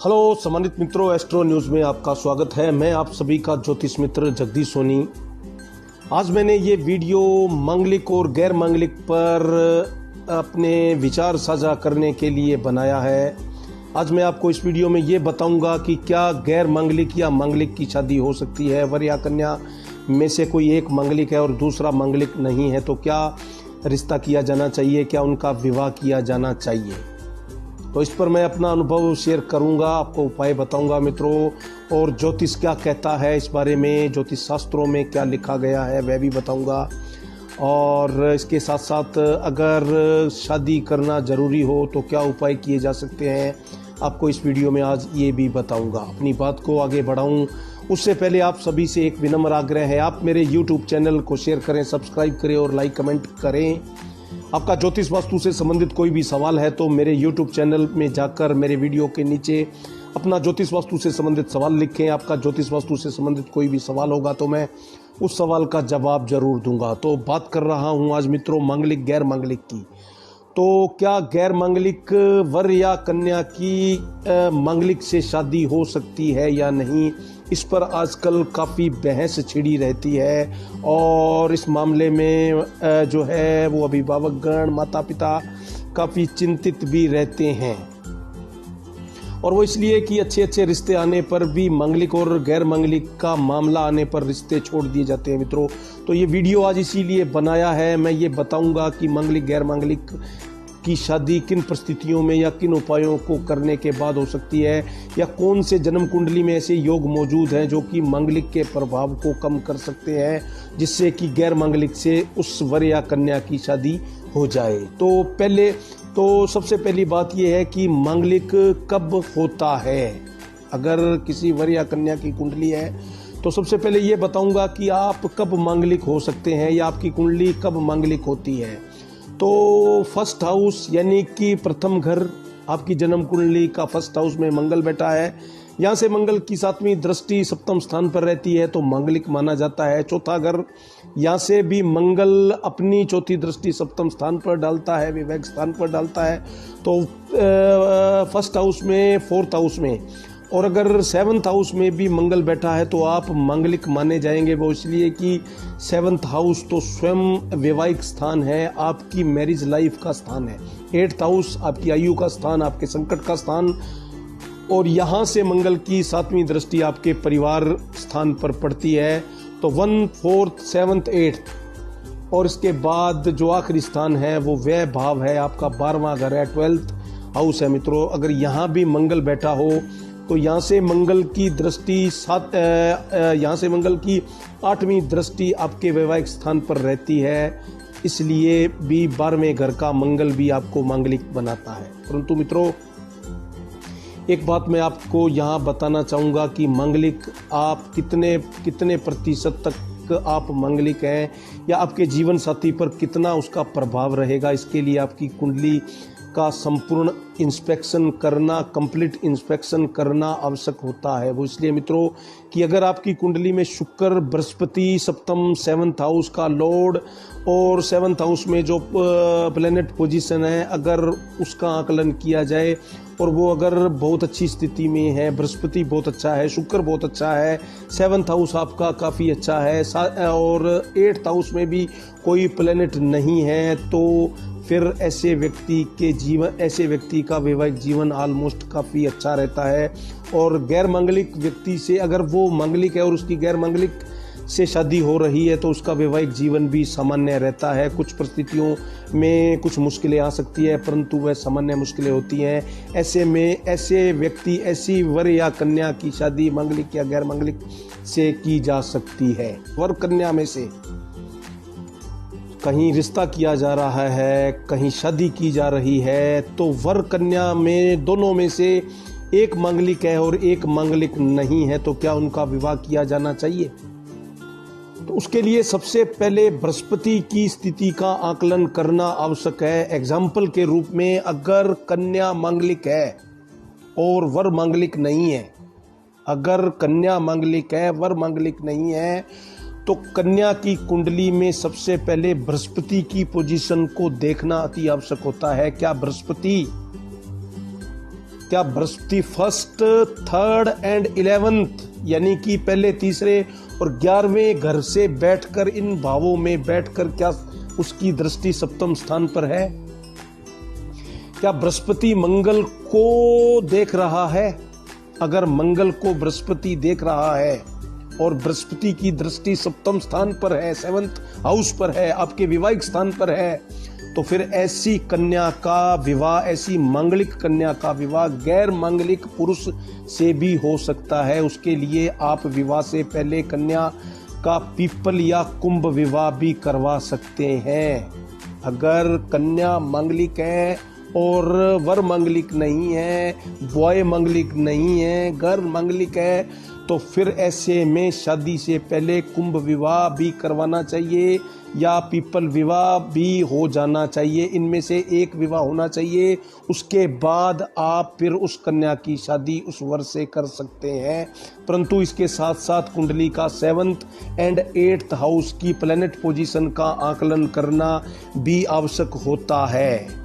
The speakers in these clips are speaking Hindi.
हेलो सम्मानित मित्रों, एस्ट्रो न्यूज़ में आपका स्वागत है। मैं आप सभी का ज्योतिष मित्र जगदीश सोनी। आज मैंने ये वीडियो मांगलिक और गैर मांगलिक पर अपने विचार साझा करने के लिए बनाया है। आज मैं आपको इस वीडियो में ये बताऊंगा कि क्या गैर मांगलिक या मांगलिक की शादी हो सकती है। वर या कन्या में से कोई एक मांगलिक है और दूसरा मांगलिक नहीं है तो क्या रिश्ता किया जाना चाहिए, क्या उनका विवाह किया जाना चाहिए। तो इस पर मैं अपना अनुभव शेयर करूंगा, आपको उपाय बताऊंगा मित्रों, और ज्योतिष क्या कहता है इस बारे में, ज्योतिष शास्त्रों में क्या लिखा गया है वह भी बताऊंगा। और इसके साथ साथ अगर शादी करना ज़रूरी हो तो क्या उपाय किए जा सकते हैं, आपको इस वीडियो में आज ये भी बताऊंगा। अपनी बात को आगे बढ़ाऊं उससे पहले आप सभी से एक विनम्र आग्रह है, आप मेरे YouTube चैनल को शेयर करें, सब्सक्राइब करें और लाइक कमेंट करें। आपका ज्योतिष वास्तु से संबंधित कोई भी सवाल है तो मेरे YouTube चैनल में जाकर मेरे वीडियो के नीचे अपना ज्योतिष वास्तु से संबंधित सवाल लिखें। आपका ज्योतिष वास्तु से संबंधित कोई भी सवाल होगा तो मैं उस सवाल का जवाब जरूर दूंगा। तो बात कर रहा हूं आज मित्रों मांगलिक गैर मांगलिक की। तो क्या गैर मांगलिक वर या कन्या की मांगलिक से शादी हो सकती है या नहीं, इस पर आजकल काफ़ी बहस छिड़ी रहती है। और इस मामले में जो है वो अभिभावकगण, माता पिता काफ़ी चिंतित भी रहते हैं। और वो इसलिए कि अच्छे अच्छे रिश्ते आने पर भी मांगलिक और गैर मांगलिक का मामला आने पर रिश्ते छोड़ दिए जाते हैं मित्रों। तो ये वीडियो आज इसीलिए बनाया है। मैं ये बताऊंगा कि मांगलिक गैर मांगलिक की शादी किन परिस्थितियों में या किन उपायों को करने के बाद हो सकती है, या कौन से जन्म कुंडली में ऐसे योग मौजूद हैं जो कि मांगलिक के प्रभाव को कम कर सकते हैं, जिससे कि गैर मांगलिक से उस वर या कन्या की शादी हो जाए। तो सबसे पहली बात यह है कि मांगलिक कब होता है। अगर किसी वर या कन्या की कुंडली है तो सबसे पहले ये बताऊंगा कि आप कब मांगलिक हो सकते हैं या आपकी कुंडली कब मांगलिक होती है। तो फर्स्ट हाउस यानी कि प्रथम घर, आपकी जन्म कुंडली का फर्स्ट हाउस में मंगल बैठा है, यहाँ से मंगल की 7वीं दृष्टि सप्तम स्थान पर रहती है तो मांगलिक माना जाता है। चौथा घर, यहाँ से भी मंगल अपनी चौथी दृष्टि सप्तम स्थान पर डालता है, विवेक स्थान पर डालता है, तो फर्स्ट हाउस में, फोर्थ हाउस में, और अगर 7th हाउस में भी मंगल बैठा है तो आप मांगलिक माने जाएंगे। वो इसलिए कि 7th हाउस तो स्वयं वैवाहिक स्थान है, आपकी मैरिज लाइफ का स्थान है। 8th हाउस आपकी आयु का स्थान, आपके संकट का स्थान, और यहाँ से मंगल की 7वीं दृष्टि आपके परिवार स्थान पर पड़ती है। तो 1, 4, 7, 8 और इसके बाद जो आखिरी स्थान है वो व्यय भाव है, आपका 12वां घर है, 12th हाउस है मित्रों। अगर यहाँ भी मंगल बैठा हो तो यहाँ से मंगल की दृष्टि यहाँ से मंगल की 8वीं दृष्टि आपके वैवाहिक स्थान पर रहती है, इसलिए भी 12वें घर का मंगल भी आपको मांगलिक बनाता है। परंतु मित्रों एक बात मैं आपको यहाँ बताना चाहूँगा कि मांगलिक आप कितने प्रतिशत तक आप मांगलिक हैं या आपके जीवन साथी पर कितना उसका प्रभाव रहेगा, इसके लिए आपकी कुंडली का संपूर्ण इंस्पेक्शन करना, कंप्लीट इंस्पेक्शन करना आवश्यक होता है। वो इसलिए मित्रों कि अगर आपकी कुंडली में शुक्र, बृहस्पति सप्तम 7th हाउस का लॉर्ड और 7th हाउस में जो प्लेनेट पोजीशन है, अगर उसका आकलन किया जाए और वो अगर बहुत अच्छी स्थिति में है, बृहस्पति बहुत अच्छा है, शुक्र बहुत अच्छा है, 7th हाउस आपका काफ़ी अच्छा है, और 8th हाउस में भी कोई प्लेनेट नहीं है, तो फिर ऐसे व्यक्ति का वैवाहिक जीवन ऑलमोस्ट काफ़ी अच्छा रहता है। और गैर मांगलिक व्यक्ति से अगर वो मांगलिक है और उसकी गैर मांगलिक से शादी हो रही है तो उसका वैवाहिक जीवन भी सामान्य रहता है। कुछ परिस्थितियों में कुछ मुश्किलें आ सकती है परंतु वह सामान्य मुश्किलें होती हैं। ऐसे में ऐसे व्यक्ति, ऐसी वर या कन्या की शादी मांगलिक या गैर मांगलिक से की जा सकती है। वर कन्या में से कहीं रिश्ता किया जा रहा है, कहीं शादी की जा रही है, तो वर कन्या में दोनों में से एक मांगलिक है और एक मांगलिक नहीं है तो क्या उनका विवाह किया जाना चाहिए। तो उसके लिए सबसे पहले बृहस्पति की स्थिति का आकलन करना आवश्यक है। एग्जाम्पल के रूप में अगर कन्या मांगलिक है और वर मांगलिक नहीं है, अगर कन्या मांगलिक है वर मांगलिक नहीं है तो कन्या की कुंडली में सबसे पहले बृहस्पति की पोजीशन को देखना अति आवश्यक होता है। क्या बृहस्पति क्या Brihaspati first, third and 11th यानी कि पहले, तीसरे और 11वें घर से बैठकर, इन भावों में बैठकर क्या उसकी दृष्टि सप्तम स्थान पर है? क्या बृहस्पति मंगल को देख रहा है? अगर मंगल को बृहस्पति देख रहा है और बृहस्पति की दृष्टि सप्तम स्थान पर है, 7th हाउस पर है, आपके विवाहिक स्थान पर है, तो फिर ऐसी कन्या का विवाह, ऐसी मांगलिक कन्या का विवाह गैर मांगलिक पुरुष से भी हो सकता है। उसके लिए आप विवाह से पहले कन्या का पीपल या कुंभ विवाह भी करवा सकते हैं। अगर कन्या मांगलिक है और वर मांगलिक नहीं है, बॉय मांगलिक नहीं है, गर्ल मांगलिक है, तो फिर ऐसे में शादी से पहले कुंभ विवाह भी करवाना चाहिए या पीपल विवाह भी हो जाना चाहिए। इनमें से एक विवाह होना चाहिए। उसके बाद आप फिर उस कन्या की शादी उस वर से कर सकते हैं। परंतु इसके साथ साथ कुंडली का 7th एंड 8th हाउस की प्लैनेट पोजीशन का आकलन करना भी आवश्यक होता है।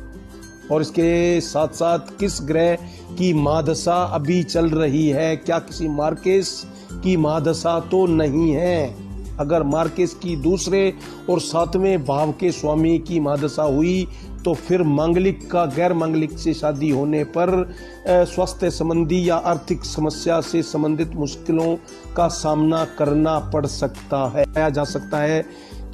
और इसके साथ साथ किस ग्रह की महादशा अभी चल रही है, क्या किसी मार्केस की महादशा तो नहीं है। अगर मार्केस की दूसरे और 7वें भाव के स्वामी की महादशा हुई तो फिर मांगलिक का गैर मांगलिक से शादी होने पर स्वास्थ्य संबंधी या आर्थिक समस्या से संबंधित मुश्किलों का सामना करना पड़ सकता है। पाया जा सकता है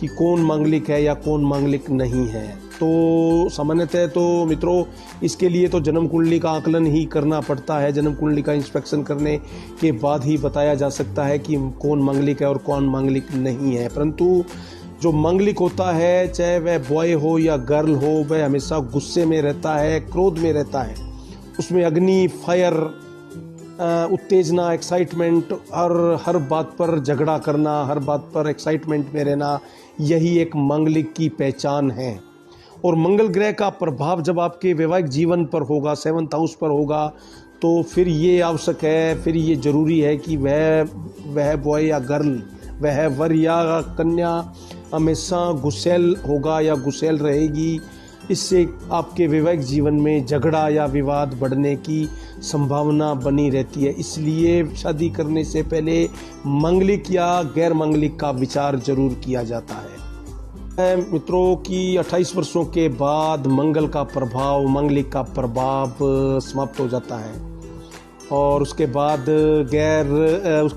कि कौन मांगलिक है या कौन मांगलिक नहीं है। तो सामान्यतः तो मित्रों इसके लिए तो जन्म कुंडली का आकलन ही करना पड़ता है। जन्म कुंडली का इंस्पेक्शन करने के बाद ही बताया जा सकता है कि कौन मांगलिक है और कौन मांगलिक नहीं है। परंतु जो मांगलिक होता है, चाहे वह बॉय हो या गर्ल हो, वह हमेशा गुस्से में रहता है, क्रोध में रहता है। उसमें अग्नि, फायर, उत्तेजना, एक्साइटमेंट और हर बात पर झगड़ा करना, हर बात पर एक्साइटमेंट में रहना, यही एक मांगलिक की पहचान है। और मंगल ग्रह का प्रभाव जब आपके वैवाहिक जीवन पर होगा, 7th हाउस पर होगा, तो फिर ये आवश्यक है, फिर ये जरूरी है कि वह बॉय या गर्ल, वह वर या कन्या हमेशा गुस्सैल होगा या गुस्सैल रहेगी। इससे आपके वैवाहिक जीवन में झगड़ा या विवाद बढ़ने की संभावना बनी रहती है। इसलिए शादी करने से पहले मांगलिक या गैर मांगलिक का विचार जरूर किया जाता है। मित्रों की 28 वर्षों के बाद मंगल का प्रभाव, मांगलिक का प्रभाव समाप्त हो जाता है और उसके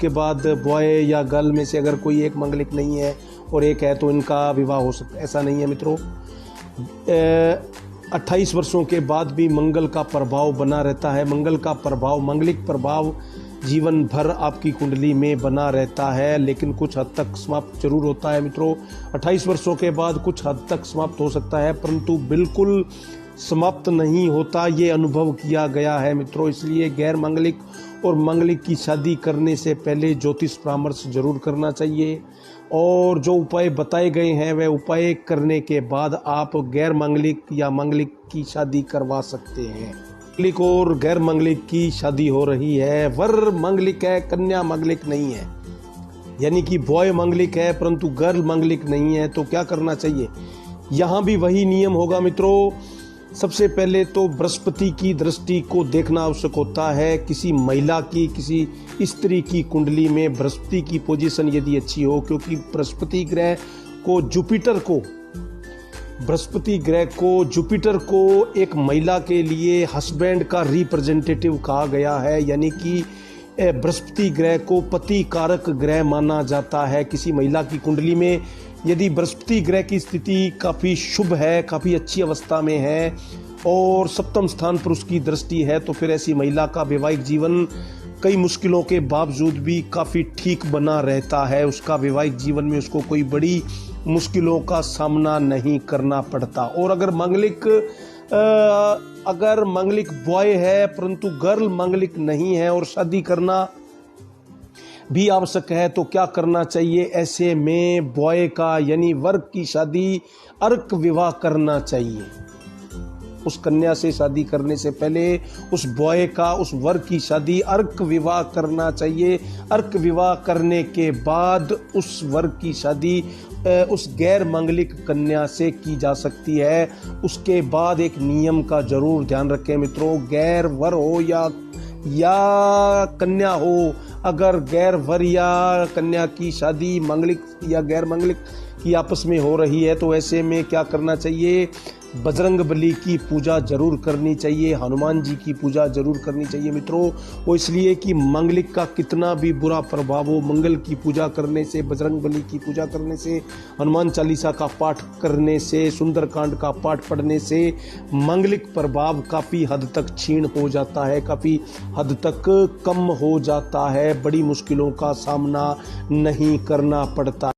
बाद बॉय या गर्ल में से अगर कोई एक मांगलिक नहीं है और एक है तो इनका विवाह हो सकता है। ऐसा नहीं है मित्रों, 28 वर्षों के बाद भी मंगल का प्रभाव बना रहता है। मंगल का प्रभाव, मांगलिक प्रभाव जीवन भर आपकी कुंडली में बना रहता है, लेकिन कुछ हद तक समाप्त जरूर होता है मित्रों। 28 वर्षों के बाद कुछ हद तक समाप्त हो सकता है, परंतु बिल्कुल समाप्त नहीं होता, ये अनुभव किया गया है मित्रों। इसलिए गैर मांगलिक और मांगलिक की शादी करने से पहले ज्योतिष परामर्श जरूर करना चाहिए और जो उपाय बताए गए हैं वह उपाय करने के बाद आप गैर मांगलिक या मांगलिक की शादी करवा सकते हैं। मांगलिक और गैर मांगलिक की शादी हो रही है, वर मांगलिक है, कन्या मांगलिक नहीं है, यानी कि बॉय मांगलिक है परंतु गर्ल मांगलिक नहीं है, तो क्या करना चाहिए? यहाँ भी वही नियम होगा मित्रों। सबसे पहले तो बृहस्पति की दृष्टि को देखना आवश्यक होता है। किसी महिला की, किसी स्त्री की कुंडली में बृहस्पति की पोजीशन यदि अच्छी हो, क्योंकि बृहस्पति ग्रह को जुपिटर को एक महिला के लिए हस्बैंड का रिप्रेजेंटेटिव कहा गया है, यानी कि बृहस्पति ग्रह को पति कारक ग्रह माना जाता है। किसी महिला की कुंडली में यदि बृहस्पति ग्रह की स्थिति काफ़ी शुभ है, काफ़ी अच्छी अवस्था में है और सप्तम स्थान पर उसकी दृष्टि है, तो फिर ऐसी महिला का वैवाहिक जीवन कई मुश्किलों के बावजूद भी काफ़ी ठीक बना रहता है। उसका वैवाहिक जीवन में उसको कोई बड़ी मुश्किलों का सामना नहीं करना पड़ता। और अगर मांगलिक बॉय है परंतु गर्ल मांगलिक नहीं है और शादी करना भी आवश्यक है, तो क्या करना चाहिए? ऐसे में बॉय का यानी वर्ग की शादी अर्क विवाह करना चाहिए। उस कन्या से शादी करने से पहले उस बॉय का, उस वर की शादी अर्क विवाह करना चाहिए। अर्क विवाह करने के बाद उस वर की शादी उस गैर मांगलिक कन्या से की जा सकती है। उसके बाद एक नियम का जरूर ध्यान रखें मित्रों, गैर वर हो या कन्या हो, अगर गैर वर या कन्या की शादी मांगलिक या गैर मांगलिक की आपस में हो रही है तो ऐसे में क्या करना चाहिए, बजरंग बली की पूजा जरूर करनी चाहिए, हनुमान जी की पूजा जरूर करनी चाहिए मित्रों। वो इसलिए कि मांगलिक का कितना भी बुरा प्रभाव हो, मंगल की पूजा करने से, बजरंग बली की पूजा करने से, हनुमान चालीसा का पाठ करने से, सुंदरकांड का पाठ पढ़ने से मांगलिक प्रभाव काफ़ी हद तक क्षीण हो जाता है, काफ़ी हद तक कम हो जाता है, बड़ी मुश्किलों का सामना नहीं करना पड़ता।